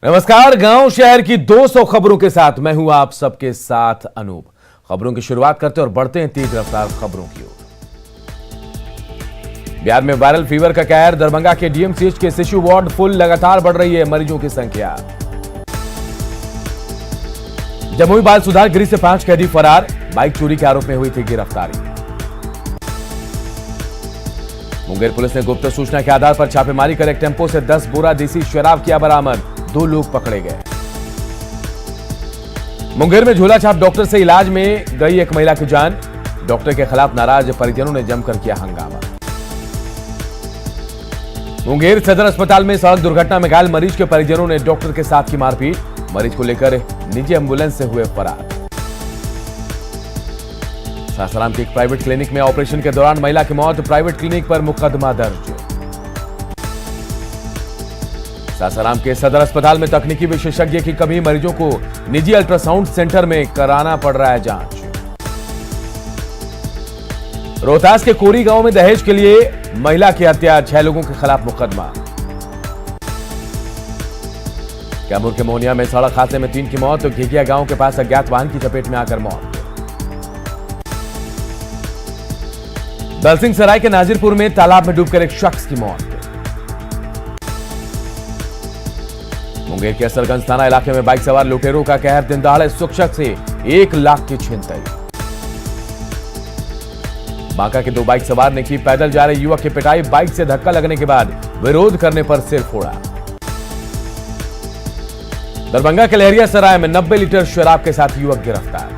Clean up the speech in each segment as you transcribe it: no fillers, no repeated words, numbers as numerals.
नमस्कार, गांव शहर की 200 खबरों के साथ मैं हूं आप सबके साथ अनूप। खबरों की शुरुआत करते और बढ़ते हैं तेज रफ्तार खबरों की ओर। बिहार में वायरल फीवर का कहर, दरभंगा के डीएमसीएच के शिशु वार्ड फुल, लगातार बढ़ रही है मरीजों की संख्या। जमुई बाल सुधार गृह से 5 कैदी फरार, बाइक चोरी के आरोप में हुई थी गिरफ्तारी। मुंगेर पुलिस ने गुप्त सूचना के आधार पर छापेमारी कर एक टेंपो से 10 बोरा देसी शराब किया बरामद, 2 लोग पकड़े गए। मुंगेर में झोला छाप डॉक्टर से इलाज में गई एक महिला की जान, डॉक्टर के खिलाफ नाराज परिजनों ने जमकर किया हंगामा। मुंगेर सदर अस्पताल में सड़क दुर्घटना में घायल मरीज के परिजनों ने डॉक्टर के साथ की मारपीट, मरीज को लेकर निजी एम्बुलेंस से हुए फरार। सासाराम के एक प्राइवेट क्लिनिक में ऑपरेशन के दौरान महिला की मौत, प्राइवेट क्लिनिक पर मुकदमा दर्ज। सासाराम के सदर अस्पताल में तकनीकी विशेषज्ञ की कमी, मरीजों को निजी अल्ट्रासाउंड सेंटर में कराना पड़ रहा है जांच। रोहतास के कोरी गांव में दहेज के लिए महिला की हत्या, 6 लोगों के खिलाफ मुकदमा। कैमूर के मोहनिया में सड़क हादसे में 3 की मौत, तो घिघिया गांव के पास अज्ञात वाहन की चपेट में आकर मौत। दलसिंह सराय के नाजिरपुर में तालाब में डूबकर एक शख्स की मौत। मुंगेर के असरगंज थाना इलाके में बाइक सवार लुटेरों का कहर, दिन दहाड़े शिक्षक से 1 लाख की छिनतई। बांका के 2 बाइक सवार ने की पैदल जा रहे युवक की पिटाई, बाइक से धक्का लगने के बाद विरोध करने पर सिर फोड़ा। दरभंगा के लहरिया सराय में 90 लीटर शराब के साथ युवक गिरफ्तार।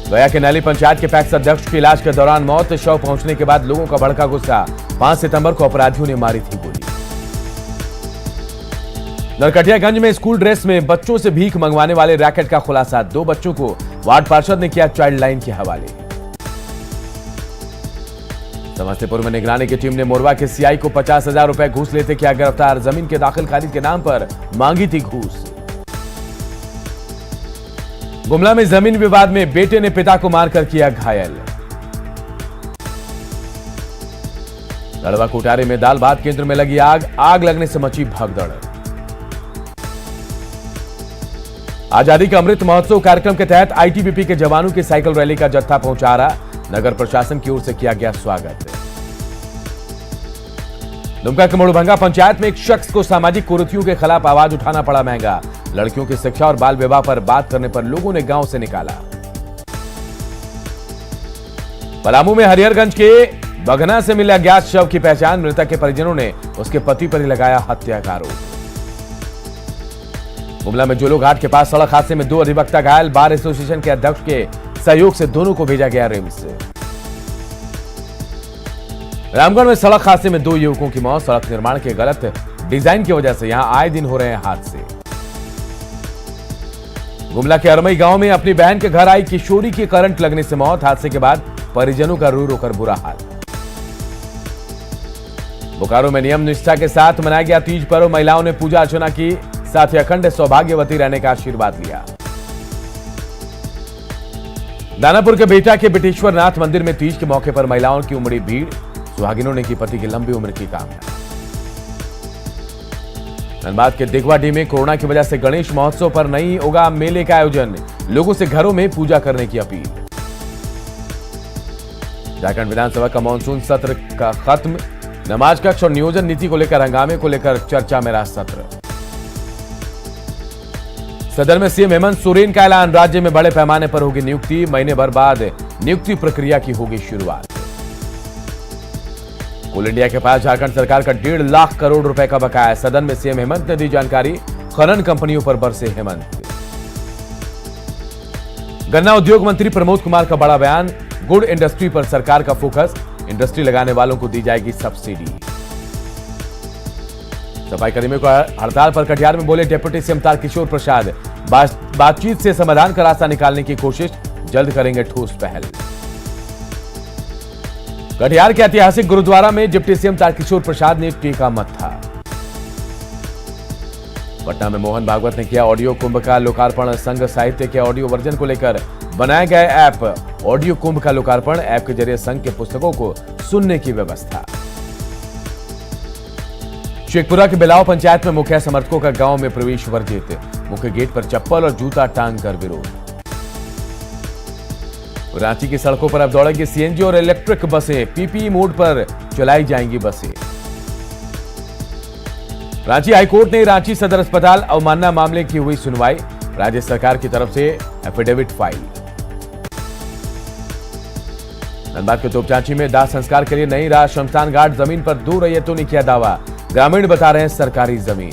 गया के नैली पंचायत के पैक्स अध्यक्ष की इलाज के दौरान मौत, शव पहुंचने के बाद लोगों का भड़का गुस्सा, 5 सितंबर को अपराधियों ने मारी थी गोली। नरकटियागंज में स्कूल ड्रेस में बच्चों से भीख मंगवाने वाले रैकेट का खुलासा, 2 बच्चों को वार्ड पार्षद ने किया चाइल्ड लाइन के हवाले। समस्तीपुर में निगरानी की टीम ने मोरवा के सीआई को 50,000 रुपए घूस लेते किया गिरफ्तार, जमीन के दाखिल खारिज के नाम पर मांगी थी घूस। गुमला में जमीन विवाद में बेटे ने पिता को मारकर किया घायल। लड़वा कोटारी में दाल भात केंद्र में लगी आग, आग लगने से मची भगदड़। आजादी का अमृत महोत्सव कार्यक्रम के तहत आईटीबीपी के जवानों की साइकिल रैली का जत्था पहुंचा रहा, नगर प्रशासन की ओर से किया गया स्वागत। दुमका के मोड़भंगा पंचायत में एक शख्स को सामाजिक कुरीतियों के खिलाफ आवाज उठाना पड़ा महंगा, लड़कियों की शिक्षा और बाल विवाह पर बात करने पर लोगों ने गांव से निकाला। पलामू में हरिहरगंज के बघना से मिला अज्ञात शव की पहचान, मृतक के परिजनों ने उसके पति पर ही लगाया हत्या का आरोप। गुमला में जोलो घाट के पास सड़क हादसे में 2 अधिवक्ता घायल, बार एसोसिएशन के अध्यक्ष के सहयोग से दोनों को भेजा गया रिम्स। रामगढ़ में सड़क हादसे में 2 युवकों की मौत, सड़क निर्माण के गलत डिजाइन की वजह से यहां आए दिन हो रहे हैं हादसे। गुमला के अरमई गांव में अपनी बहन के घर आई किशोरी की करंट लगने से मौत, हादसे के बाद परिजनों का रो रो कर बुरा हाल। बोकारो में नियम निष्ठा के साथ मनाया गया तीज पर्व, महिलाओं ने पूजा अर्चना की, साथ ही अखंड सौभाग्यवती रहने का आशीर्वाद लिया। दानापुर के बेटा के बिटेश्वर नाथ मंदिर में तीज के मौके पर महिलाओं की उमड़ी भीड़, सुहागिनों ने की पति की लंबी उम्र की कामना। धनबाद के दिगवाडी में कोरोना की वजह से गणेश महोत्सव पर नहीं होगा मेले का आयोजन, लोगों से घरों में पूजा करने की अपील। झारखंड विधानसभा का मानसून सत्र का खत्म, नमाज कक्ष और नियोजन नीति को लेकर हंगामे को लेकर चर्चा में रहा सत्र। सदन में सीएम हेमंत सोरेन का ऐलान, राज्य में बड़े पैमाने पर होगी नियुक्ति, महीने भर बाद नियुक्ति प्रक्रिया की होगी शुरुआत। कोल इंडिया के पास झारखंड सरकार का 1.5 लाख करोड़ रुपए का बकाया, सदन में सीएम हेमंत ने दी जानकारी, खनन कंपनियों पर बरसे हेमंत। गन्ना उद्योग मंत्री प्रमोद कुमार का बड़ा बयान, गुड़ इंडस्ट्री पर सरकार का फोकस, इंडस्ट्री लगाने वालों को दी जाएगी सब्सिडी। सफाई कर्मियों का हड़ताल पर कटिहार में बोले डिप्टी सीएम तारकिशोर प्रसाद, बातचीत से समाधान का रास्ता निकालने की कोशिश, जल्द करेंगे ठोस पहल। कटिहार के ऐतिहासिक गुरुद्वारा में डिप्टी सीएम तारकिशोर प्रसाद ने टीका मत्था। पटना में मोहन भागवत ने किया ऑडियो कुंभ का लोकार्पण, संघ साहित्य के ऑडियो वर्जन को लेकर बनाया गया ऐप, ऑडियो कुंभ का लोकार्पण, ऐप के जरिए संघ के पुस्तकों को सुनने की व्यवस्था। शेखपुरा के बिलाव पंचायत में मुखिया समर्थकों का गांव में प्रवेश वर्जित, मुख्य गेट पर चप्पल और जूता टांग कर विरोध। रांची की सड़कों पर अब दौड़ेंगी सीएनजी और इलेक्ट्रिक बसें, पीपीई मोड पर चलाई जाएंगी बसें। रांची हाईकोर्ट ने रांची सदर अस्पताल अवमानना मामले की हुई सुनवाई, राज्य सरकार की तरफ से एफिडेविट फाइल। धनबाद के तोपचांची में दाह संस्कार के लिए नहीं रहा शमशान घाट, जमीन पर 2 रैयतों ने किया दावा, ग्रामीण बता रहे हैं सरकारी जमीन।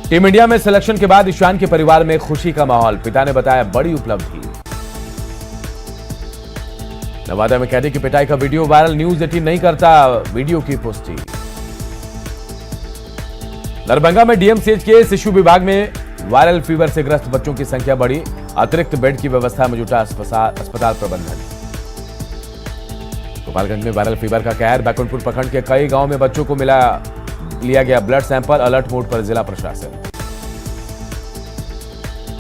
टीम इंडिया में सिलेक्शन के बाद ईशान के परिवार में खुशी का माहौल, पिता ने बताया बड़ी उपलब्धि। नवादा में कैदी की पिटाई का वीडियो वायरल, न्यूज 18 नहीं करता वीडियो की पुष्टि। दरभंगा में डीएमसीएच के शिशु विभाग में वायरल फीवर से ग्रस्त बच्चों की संख्या बढ़ी, अतिरिक्त बेड की व्यवस्था में जुटा अस्पताल प्रबंधन। गोपालगंज में वायरल फीवर का कहर, बैकुंठपुर प्रखंड के कई गांवों में बच्चों को लिया गया ब्लड सैंपल, अलर्ट मोड पर जिला प्रशासन।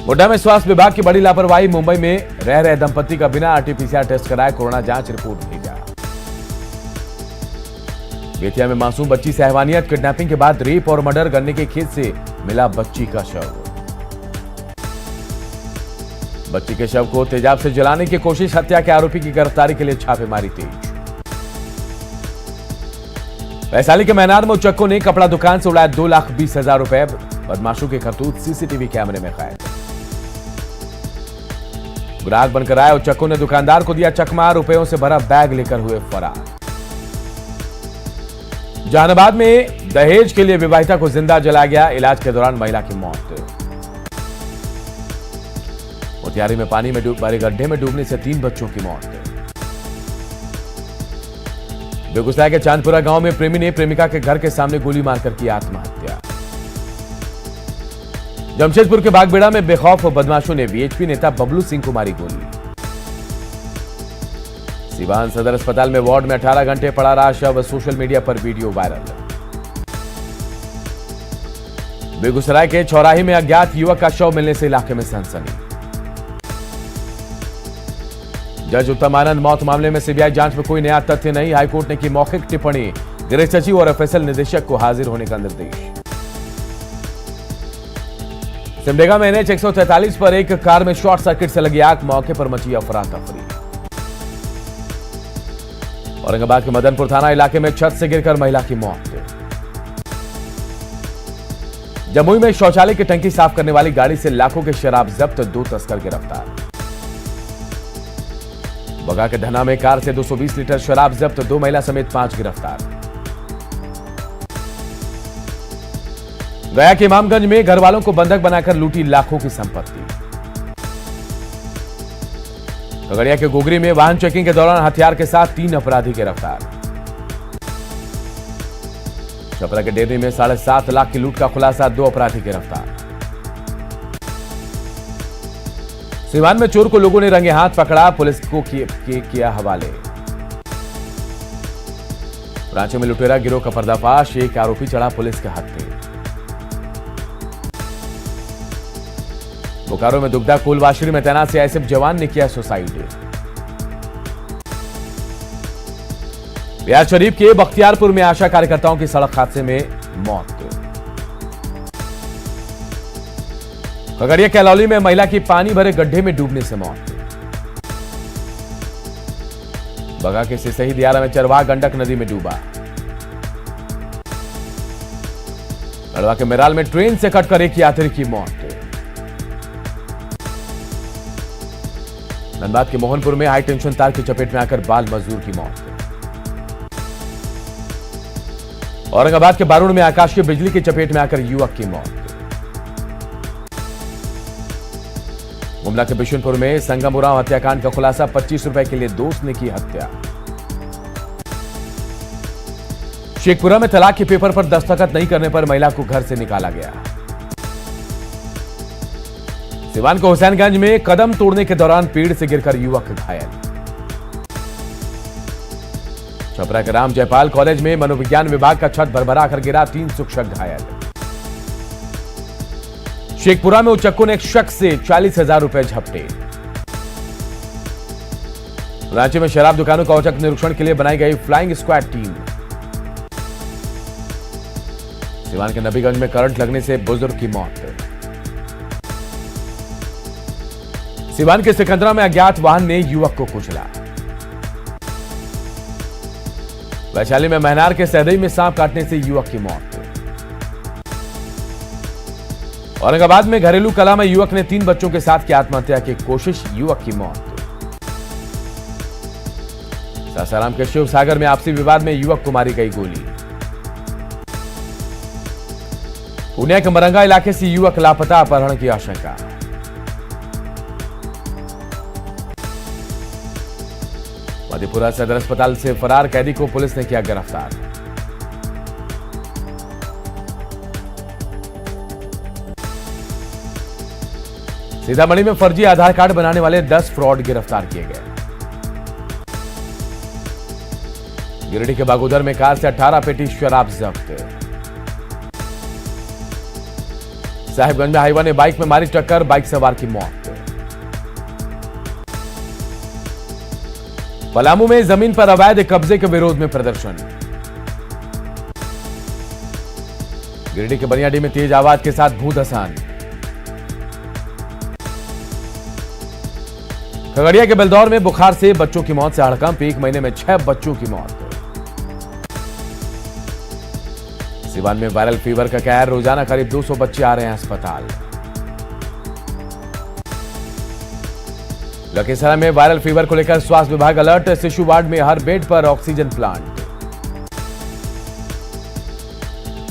गोड्डा में स्वास्थ्य विभाग की बड़ी लापरवाही, मुंबई में रह रहे दंपति का बिना आरटीपीसीआर टेस्ट कराए कोरोना जांच रिपोर्ट भेजा। बेतिया में मासूम बच्ची से हैवानियत, किडनैपिंग के बाद रेप और मर्डर करने के खेत से मिला बच्ची का शव। बच्ची के शव को तेजाब से जलाने की कोशिश, हत्या के आरोपी की गिरफ्तारी के लिए छापेमारी तेज। वैशाली के मैनार में उचक्कों ने कपड़ा दुकान से उड़ाया 2,20,000 रुपए, बदमाशों के करतूत सीसीटीवी कैमरे में कैद। ग्राहक बनकर आए उचक्कों ने दुकानदार को दिया चकमा, रुपयों से भरा बैग लेकर हुए फरार। जहानाबाद में दहेज के लिए विवाहिता को जिंदा जलाया गया, इलाज के दौरान महिला की मौत। मोतिहारी में पानी में भरे गड्ढे में डूबने से 3 बच्चों की मौत। बेगूसराय के चांदपुरा गांव में प्रेमी ने प्रेमिका के घर के सामने गोली मारकर की आत्महत्या। जमशेदपुर के बागबेड़ा में बेखौफ बदमाशों ने वीएचपी नेता बबलू सिंह को मारी गोली। सिवान सदर अस्पताल में वार्ड में 18 घंटे पड़ा रहा शव, सोशल मीडिया पर वीडियो वायरल। बेगूसराय के चौराहे में अज्ञात युवक का शव मिलने से इलाके में सनसनी। जज उत्तम आनंद मौत मामले में सीबीआई जांच में कोई नया तथ्य नहीं, हाईकोर्ट ने की मौखिक टिप्पणी, गृह सचिव और एफएसएल निदेशक को हाजिर होने का निर्देश। सिमडेगा में एनएच 143 पर एक कार में शॉर्ट सर्किट से लगी आग, मौके पर मची अफरा तफरी। औरंगाबाद के मदनपुर थाना इलाके में छत से गिरकर महिला की मौत। जमुई में शौचालय की टंकी साफ करने वाली गाड़ी से लाखों की शराब जब्त, 2 तस्कर गिरफ्तार। बगा के धना में कार से 220 लीटर शराब जब्त, 2 महिला समेत 5 गिरफ्तार। गया के इमामगंज में घर वालों को बंधक बनाकर लूटी लाखों की संपत्ति। खगड़िया के गोगरी में वाहन चेकिंग के दौरान हथियार के साथ 3 अपराधी गिरफ्तार। छपरा के डेयरी में 7.5 लाख की लूट का खुलासा, 2 अपराधी गिरफ्तार। सिवान में चोर को लोगों ने रंगे हाथ पकड़ा, पुलिस को किया हवाले। रांची में लुटेरा गिरोह का पर्दाफाश, एक आरोपी चढ़ा पुलिस के हत्थे। बोकारो में दुग्धा कोलवाशरी में तैनात सीआईएसएफ जवान ने किया सुसाइड। बिहार शरीफ के बख्तियारपुर में आशा कार्यकर्ताओं की सड़क हादसे में मौत। खगड़िया कैलौली में महिला की पानी भरे गड्ढे में डूबने से मौत। बगा के सिसही दियारा में चरवाहा गंडक नदी में डूबा। गढ़वा के मेराल में ट्रेन से कटकर एक यात्री की मौत। धनबाद के मोहनपुर में हाई टेंशन तार की चपेट में आकर बाल मजदूर की मौत। औरंगाबाद के बारूण में आकाशीय बिजली की चपेट में आकर युवक की मौत। गुमला के बिशुनपुर में संगम उरांव हत्याकांड का खुलासा, 25 रुपए के लिए दोस्त ने की हत्या। शेखपुरा में तलाक के पेपर पर दस्तखत नहीं करने पर महिला को घर से निकाला गया। सिवान के हुसैनगंज में कदम तोड़ने के दौरान पेड़ से गिरकर युवक घायल। छपरा के राम जयपाल कॉलेज में मनोविज्ञान विभाग का छत भरभरा कर गिरा, 3 शिक्षक घायल। शेखपुरा में उचक्कों ने एक शख्स से 40,000 रुपए झपटे। रांची में शराब दुकानों का औचक निरीक्षण के लिए बनाई गई फ्लाइंग स्क्वाड टीम। सिवान के नबीगंज में करंट लगने से बुजुर्ग की मौत। सिवान के सिकंदरा में अज्ञात वाहन ने युवक को कुचला। वैशाली में महनार के सहदई में सांप काटने से युवक की मौत। औरंगाबाद में घरेलू कलह में युवक ने 3 बच्चों के साथ की आत्महत्या की कोशिश, युवक की मौत। सासाराम के शिव सागर में आपसी विवाद में युवक को मारी गई गोली। पुणे के मरंगा इलाके से युवक लापता, अपहरण की आशंका। मधेपुरा सदर अस्पताल से फरार कैदी को पुलिस ने किया गिरफ्तार। सीतामढ़ी में फर्जी आधार कार्ड बनाने वाले 10 फ्रॉड गिरफ्तार किए गए। गिरिडीह के बागोदर में कार से 18 पेटी शराब जब्त। साहिबगंज में हाईवा ने बाइक में मारी टक्कर, बाइक सवार की मौत। पलामू में जमीन पर अवैध कब्जे के विरोध में प्रदर्शन। गिरिडीह के बनियाडीह में तेज आवाज के साथ भूधसान। खगड़िया के बेलदौर में बुखार से बच्चों की मौत से हड़कंप, 1 महीने में 6 बच्चों की मौत। सिवान में वायरल फीवर का कहर, रोजाना करीब 200 बच्चे आ रहे हैं अस्पताल। लखीसराय में वायरल फीवर को लेकर स्वास्थ्य विभाग अलर्ट, शिशु वार्ड में हर बेड पर ऑक्सीजन प्लांट।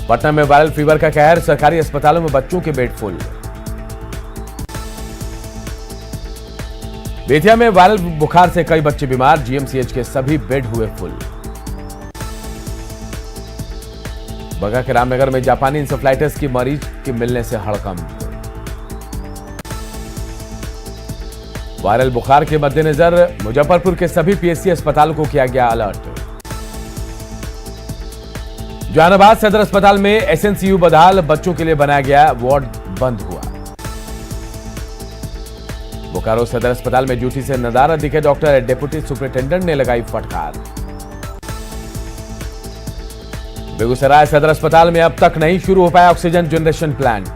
पटना में वायरल फीवर का कहर, सरकारी अस्पतालों में बच्चों के बेड फुल। बेतिया में वायरल बुखार से कई बच्चे बीमार, जीएमसीएच के सभी बेड हुए फुल। बगा के रामनगर में जापानी इंसेफ्लाइटिस की मरीज के मिलने से हड़कंप। वायरल बुखार के मद्देनजर मुजफ्फरपुर के सभी पीएचसी अस्पतालों को किया गया अलर्ट। जहानाबाद सदर अस्पताल में एसएनसीयू बदहाल, बच्चों के लिए बनाया गया वार्ड बंद हुआ। बोकारो सदर अस्पताल में ड्यूटी से नदारद दिखे डॉक्टर, डिप्टी सुपरिटेंडेंट ने लगाई फटकार। बेगूसराय सदर अस्पताल में अब तक नहीं शुरू हो पाया ऑक्सीजन जनरेशन प्लांट।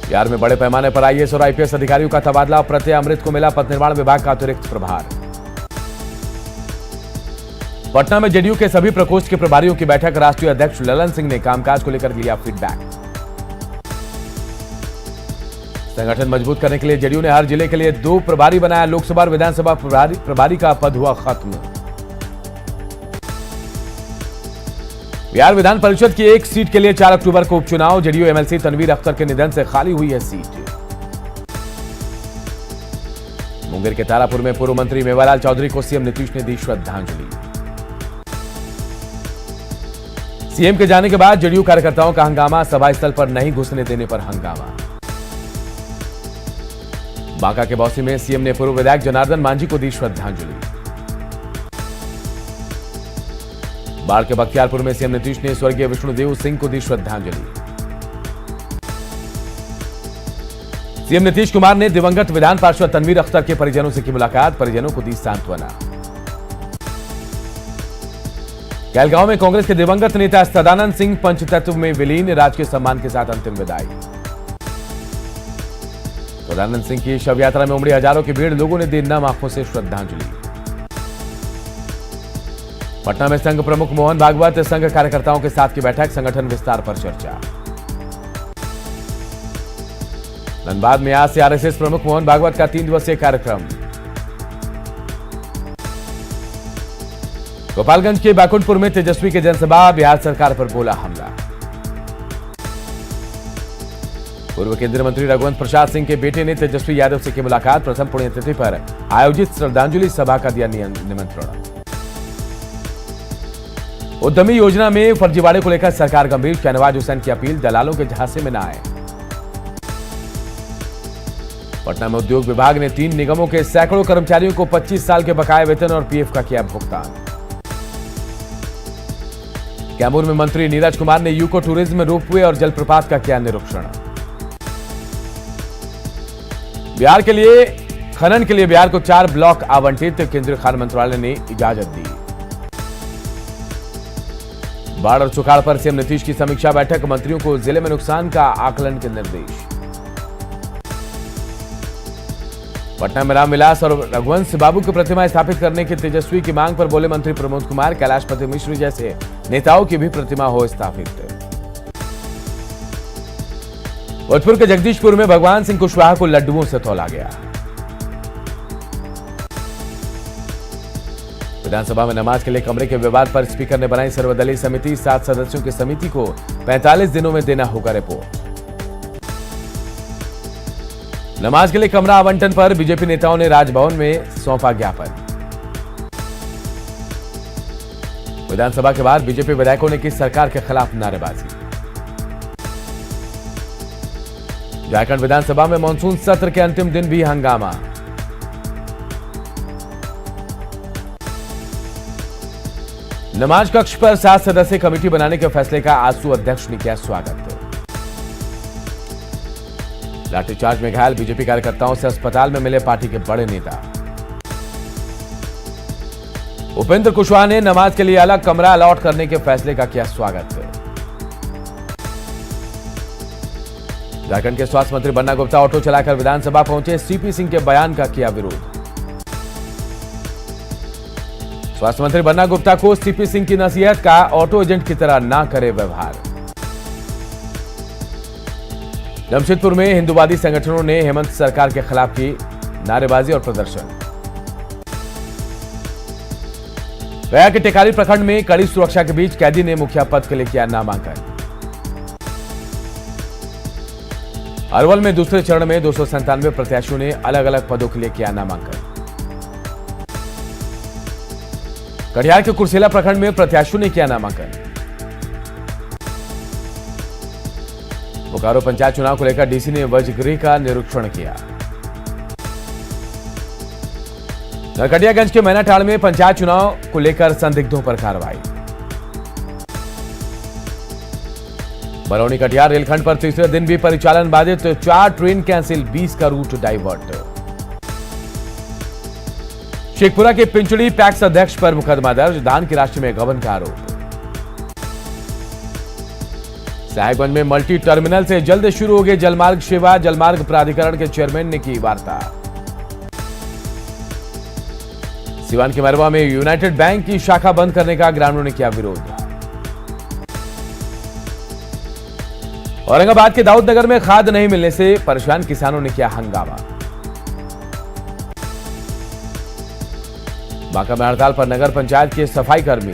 बिहार में बड़े पैमाने पर आईएएस और आईपीएस अधिकारियों का तबादला, प्रत्यय अमृत को मिला पथ निर्माण विभाग का अतिरिक्त प्रभार। पटना में जेडीयू के सभी प्रकोष्ठ के प्रभारियों की बैठक, राष्ट्रीय अध्यक्ष ललन सिंह ने कामकाज को लेकर लिया फीडबैक। संगठन मजबूत करने के लिए जेडीयू ने हर जिले के लिए 2 प्रभारी बनाया, लोकसभा और विधानसभा प्रभारी का पद हुआ खत्म। बिहार विधान परिषद की एक सीट के लिए 4 अक्टूबर को उपचुनाव, जेडीयू एमएलसी तनवीर अख्तर के निधन से खाली हुई है सीट। मुंगेर के तारापुर में पूर्व मंत्री मेवालाल चौधरी को सीएम नीतीश ने दी श्रद्धांजलि। सीएम के जाने के बाद जेडीयू कार्यकर्ताओं का हंगामा, सभा स्थल पर नहीं घुसने देने पर हंगामा। बांका के बौसी में सीएम ने पूर्व विधायक जनार्दन मांझी को दी श्रद्धांजलि। बाढ़ के बख्तियारपुर में सीएम नीतीश ने स्वर्गीय विष्णुदेव सिंह को दी श्रद्धांजलि। सीएम नीतीश कुमार ने दिवंगत विधान पार्षद तनवीर अख्तर के परिजनों से की मुलाकात, परिजनों को दी सांत्वना। कहलगांव में कांग्रेस के दिवंगत नेता सदानंद सिंह पंचतत्व में विलीन, राजकीय सम्मान के साथ अंतिम विदाई। सदानंद सिंह की शव यात्रा में उमड़ी हजारों की भीड़, लोगों ने दी नम आंखों से श्रद्धांजलि। पटना में संघ प्रमुख मोहन भागवत संघ कार्यकर्ताओं के साथ की बैठक, संगठन विस्तार पर चर्चा। धनबाद में आज से आरएसएस प्रमुख मोहन भागवत का 3 दिवसीय कार्यक्रम। गोपालगंज के बाकुंठपुर में तेजस्वी की जनसभा, बिहार सरकार पर बोला हमला। पूर्व केंद्रीय मंत्री रघुवंश प्रसाद सिंह के बेटे ने तेजस्वी यादव से की मुलाकात, प्रथम पुण्यतिथि पर आयोजित श्रद्धांजलि सभा का दिया निमंत्रण। उद्यमी योजना में फर्जीवाड़े को लेकर सरकार गंभीर, शहनवाज हुसैन की अपील, दलालों के झांसे में न आए। पटना में उद्योग विभाग ने 3 निगमों के सैकड़ों कर्मचारियों को 25 साल के बकाया वेतन और पीएफ का किया भुगतान। कैमूर में मंत्री नीरज कुमार ने यूको टूरिज्म, रोपवे और जलप्रपात का किया निरीक्षण। बिहार के लिए खनन के लिए बिहार को 4 ब्लॉक आवंटित, केंद्रीय खान मंत्रालय ने इजाजत दी। बाढ़ और सुखाड़ पर सीएम नीतीश की समीक्षा बैठक, मंत्रियों को जिले में नुकसान का आकलन के निर्देश। पटना में रामविलास और रघुवंश बाबू की प्रतिमा स्थापित करने की तेजस्वी की मांग पर बोले मंत्री प्रमोद कुमार, कैलाशपति मिश्र जैसे नेताओं की भी प्रतिमा हो स्थापित। भोजपुर के जगदीशपुर में भगवान सिंह कुशवाहा को लड्डुओं से तौला गया। विधानसभा में नमाज के लिए कमरे के विवाद पर स्पीकर ने बनाई सर्वदलीय समिति, 7 सदस्यों की समिति को 45 दिनों में देना होगा रिपोर्ट। नमाज के लिए कमरा आवंटन पर बीजेपी नेताओं ने राजभवन में सौंपा ज्ञापन। विधानसभा के बाद बीजेपी विधायकों ने की सरकार के खिलाफ नारेबाजी। झारखंड विधानसभा में मानसून सत्र के अंतिम दिन भी हंगामा। नमाज कक्ष पर 7 सदस्यीय कमेटी बनाने के फैसले का आजसू अध्यक्ष ने किया स्वागत। लाठीचार्ज में घायल बीजेपी कार्यकर्ताओं से अस्पताल में मिले पार्टी के बड़े नेता। उपेंद्र कुशवाहा ने नमाज के लिए अलग कमरा अलॉट करने के फैसले का किया स्वागत। झारखंड के स्वास्थ्य मंत्री बन्ना गुप्ता ऑटो चलाकर विधानसभा पहुंचे, सीपी सिंह के बयान का किया विरोध। स्वास्थ्य मंत्री बन्ना गुप्ता को सीपी सिंह की नसीहत का, ऑटो एजेंट की तरह ना करे व्यवहार। जमशेदपुर में हिंदूवादी संगठनों ने हेमंत सरकार के खिलाफ की नारेबाजी और प्रदर्शन। गया के टेकारी प्रखंड में कड़ी सुरक्षा के बीच कैदी ने मुखिया पद के लिए किया नामांकन। अरवल में दूसरे चरण में 297 प्रत्याशियों ने अलग अलग पदों के लिए किया नामांकन। कटिहार के कुर्सेला प्रखंड में प्रत्याशियों ने किया नामांकन। बोकारो पंचायत चुनाव को लेकर डीसी ने वजगृह का निरीक्षण किया। नरकटियागंज के मैनाटाड़ में पंचायत चुनाव को लेकर संदिग्धों पर कार्रवाई। बरौनी कटिहार रेलखंड पर तीसरे दिन भी परिचालन बाधित, 4 ट्रेन कैंसिल, 20 का रूट डाइवर्ट। शेखपुरा के पिंचड़ी पैक्स अध्यक्ष पर मुकदमा दर्ज, धान की राशि में गबन का आरोप। साहेबगंज में मल्टी टर्मिनल से जल्द शुरू होगी जलमार्ग सेवा, जलमार्ग प्राधिकरण के चेयरमैन ने की वार्ता। सिवान के मरवा में यूनाइटेड बैंक की शाखा बंद करने का ग्रामीणों ने किया विरोध। औरंगाबाद के दाऊदनगर में खाद नहीं मिलने से परेशान किसानों ने किया हंगामा। बांका में हड़ताल पर नगर पंचायत के सफाई कर्मी।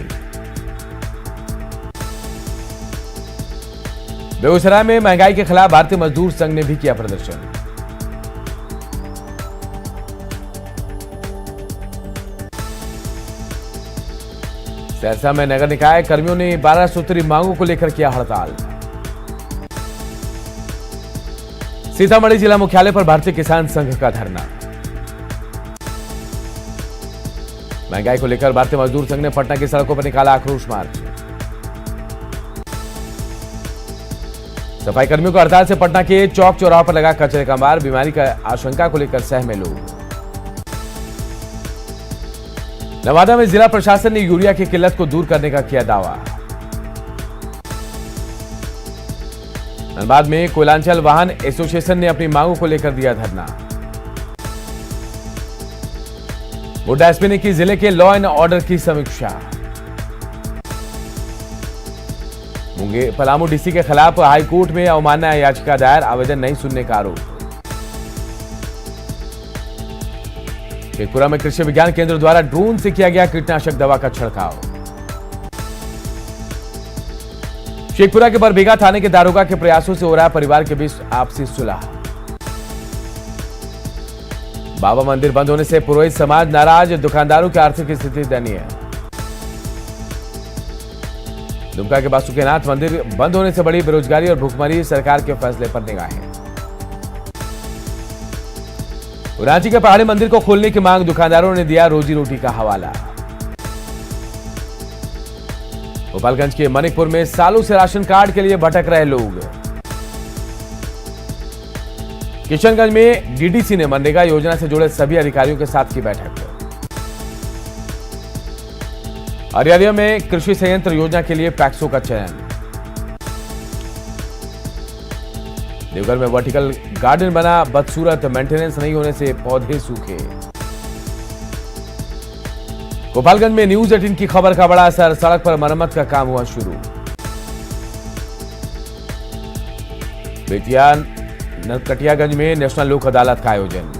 बेगूसराय में महंगाई के खिलाफ भारतीय मजदूर संघ ने भी किया प्रदर्शन। सहरसा में नगर निकाय कर्मियों ने 12 सूत्री मांगों को लेकर किया हड़ताल। सीतामढ़ी जिला मुख्यालय पर भारतीय किसान संघ का धरना। महंगाई को लेकर भारतीय मजदूर संघ ने पटना की सड़कों पर निकाला आक्रोश मार्च। सफाई कर्मियों को हड़ताल से पटना के चौक चौराहों पर लगा कचरे का मार, बीमारी का आशंका को लेकर सहमे लोग। नवादा में जिला प्रशासन ने यूरिया की किल्लत को दूर करने का किया दावा। धनबाद में कोयलांचल वाहन एसोसिएशन ने अपनी मांगों को लेकर दिया धरना। गोड्डा एसपी ने की जिले के लॉ एंड ऑर्डर की समीक्षा। पलामू डीसी के खिलाफ हाईकोर्ट में अवमानना याचिका दायर, आवेदन नहीं सुनने का आरोप। शेखपुरा में कृषि विज्ञान केंद्र द्वारा ड्रोन से किया गया कीटनाशक दवा का छिड़काव। शेखपुरा के बरबीघा थाने के दारोगा के प्रयासों से हो रहा परिवार के बीच आपसी सुलह। बाबा मंदिर बंद होने से पुरोहित समाज नाराज, दुकानदारों की आर्थिक स्थिति दयनीय। दुमका के बासुकीनाथ मंदिर बंद होने से बड़ी बेरोजगारी और भूखमरी, सरकार के फैसले पर निगाहें। रांची के पहाड़ी मंदिर को खोलने की मांग, दुकानदारों ने दिया रोजी रोटी का हवाला। गोपालगंज के मनिकपुर में सालों से राशन कार्ड के लिए भटक रहे लोग। किशनगंज में डीडीसी ने मनरेगा योजना से जुड़े सभी अधिकारियों के साथ की बैठक। अररिया में कृषि संयंत्र योजना के लिए पैक्सों का चयन। देवघर में वर्टिकल गार्डन बना बदसूरत, मेंटेनेंस नहीं होने से पौधे सूखे। गोपालगंज में न्यूज 18 की खबर का बड़ा असर, सड़क पर मरम्मत का काम हुआ शुरू। बेतिया नरकटियागंज में नेशनल लोक अदालत का आयोजन।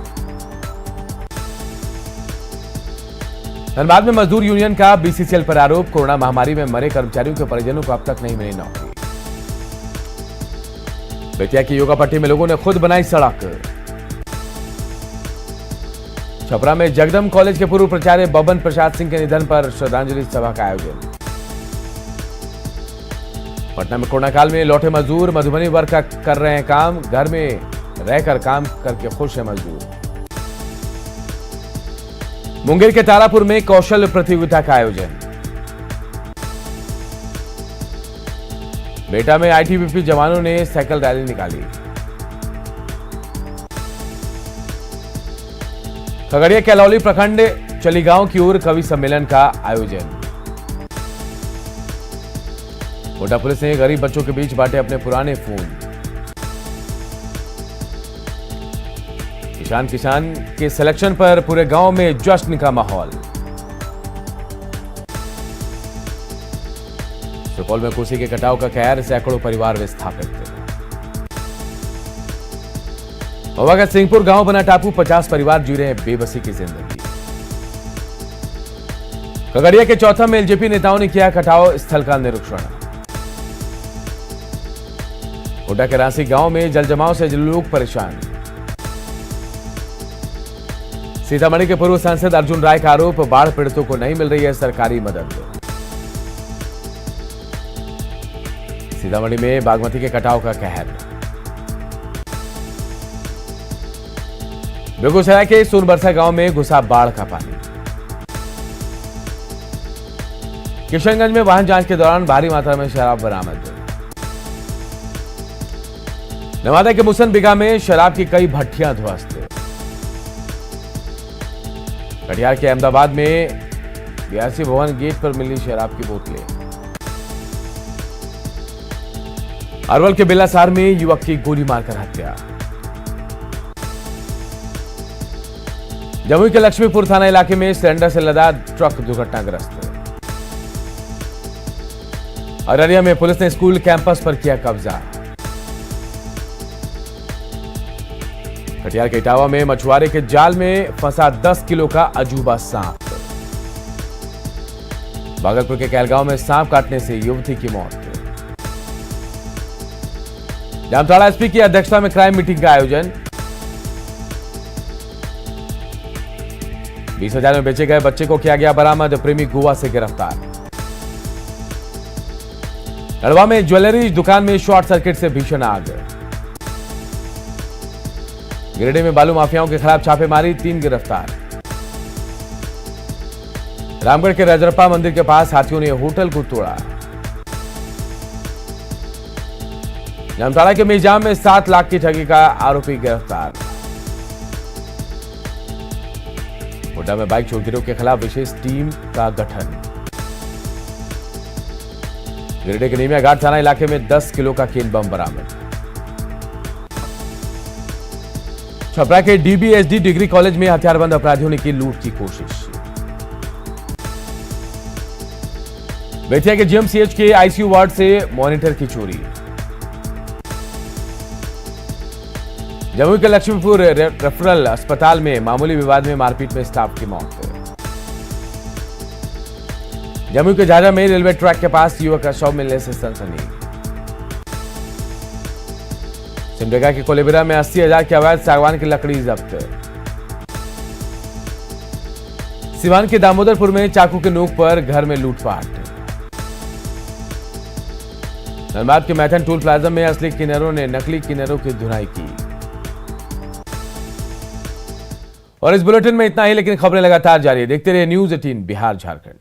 धनबाद में मजदूर यूनियन का बीसीसीएल पर आरोप, कोरोना महामारी में मरे कर्मचारियों के परिजनों को अब तक नहीं मिली नौकरी। बेतिया की योगा पट्टी में लोगों ने खुद बनाई सड़क। छपरा में जगदम कॉलेज के पूर्व प्राचार्य बबन प्रसाद सिंह के निधन पर श्रद्धांजलि सभा का आयोजन। पटना में कोरोना काल में लौटे मजदूर मधुबनी वर्ग का कर रहे हैं काम, घर में रहकर काम करके खुश है मजदूर। मुंगेर के तारापुर में कौशल प्रतियोगिता का आयोजन। बेटा में आईटीबीपी जवानों ने साइकिल रैली निकाली। खगड़िया के अलौली प्रखंड चलीगांव की ओर कवि सम्मेलन का आयोजन। कोटा पुलिस ने गरीब बच्चों के बीच बांटे अपने पुराने फोन। किसान के सिलेक्शन पर पूरे गांव में जश्न का माहौल। सुपौल में कोसी के कटाव का कहर, सैकड़ों परिवार विस्थापित। महुआ का सिंहपुर गांव बना टापू, 50 परिवार जी रहे हैं बेबसी की जिंदगी। खगड़िया के चौथा में एलजेपी नेताओं ने किया कटाव स्थल का निरीक्षण। कोटा के रांसी गांव में जलजमाव से लोग परेशान। सीतामढ़ी के पूर्व सांसद अर्जुन राय का आरोप, बाढ़ पीड़ितों को नहीं मिल रही है सरकारी मदद। सीतामढ़ी में बागमती के कटाव का कहर। बेगूसराय के सोनबरसा गांव में घुसा बाढ़ का पानी। किशनगंज में वाहन जांच के दौरान भारी मात्रा में शराब बरामद। नवादा के मुसनबिगा में शराब की कई भट्टियां ध्वस्त। कटिहार के अहमदाबाद में बीआरसी भवन गेट पर मिली शराब की बोतलें। अरवल के बेलासार में युवक की गोली मारकर हत्या। जमुई के लक्ष्मीपुर थाना इलाके में सिलेंडर से लदा ट्रक दुर्घटनाग्रस्त। अररिया में पुलिस ने स्कूल कैंपस पर किया कब्जा। कटिहार के इटावा में मछुआरे के जाल में फंसा 10 किलो का अजूबा सांप। भागलपुर के कहलगांव में सांप काटने से युवती की मौत। जामताड़ा एसपी की अध्यक्षता में क्राइम मीटिंग का आयोजन। 20,000 में बेचे गए बच्चे को किया गया बरामद, प्रेमी गोवा से गिरफ्तार। नड़वा में ज्वेलरी दुकान में शॉर्ट सर्किट से भीषण आग। गिरिडीह में बालू माफियाओं के खिलाफ छापेमारी, 3 गिरफ्तार। रामगढ़ के रजरप्पा मंदिर के पास हाथियों ने होटल को तोड़ा। जामताड़ा के मिर्जाम में 7 लाख की ठगी का आरोपी गिरफ्तार। कोटा में बाइक चोर गिरोह के खिलाफ विशेष टीम का गठन। गिरिडीह के नीमिया घाट थाना इलाके में 10 किलो का केन बम बरामद। छपरा के डीबीएसडी डिग्री कॉलेज में हथियारबंद अपराधियों ने की लूट की कोशिश। बेतिया के जीएमसीएच के आईसीयू वार्ड से मॉनिटर की चोरी। जमुई के लक्ष्मीपुर रेफरल अस्पताल में मामूली विवाद में मारपीट में स्टाफ की मौत। जमुई के झाझा में रेलवे ट्रैक के पास युवक का शव मिलने से सनसनी। सिमडेगा के कोलेबिरा में 80,000 की अवैध सागवान की लकड़ी जब्त। सिवान के दामोदरपुर में चाकू के नोक पर घर में लूटपाट। धनबाद के मैथन टोल प्लाजा में असली किन्नरों ने नकली किन्नरों की धुनाई की। और इस बुलेटिन में इतना ही, लेकिन खबरें लगातार जारी है। देखते रहिए न्यूज 18 बिहार झारखंड।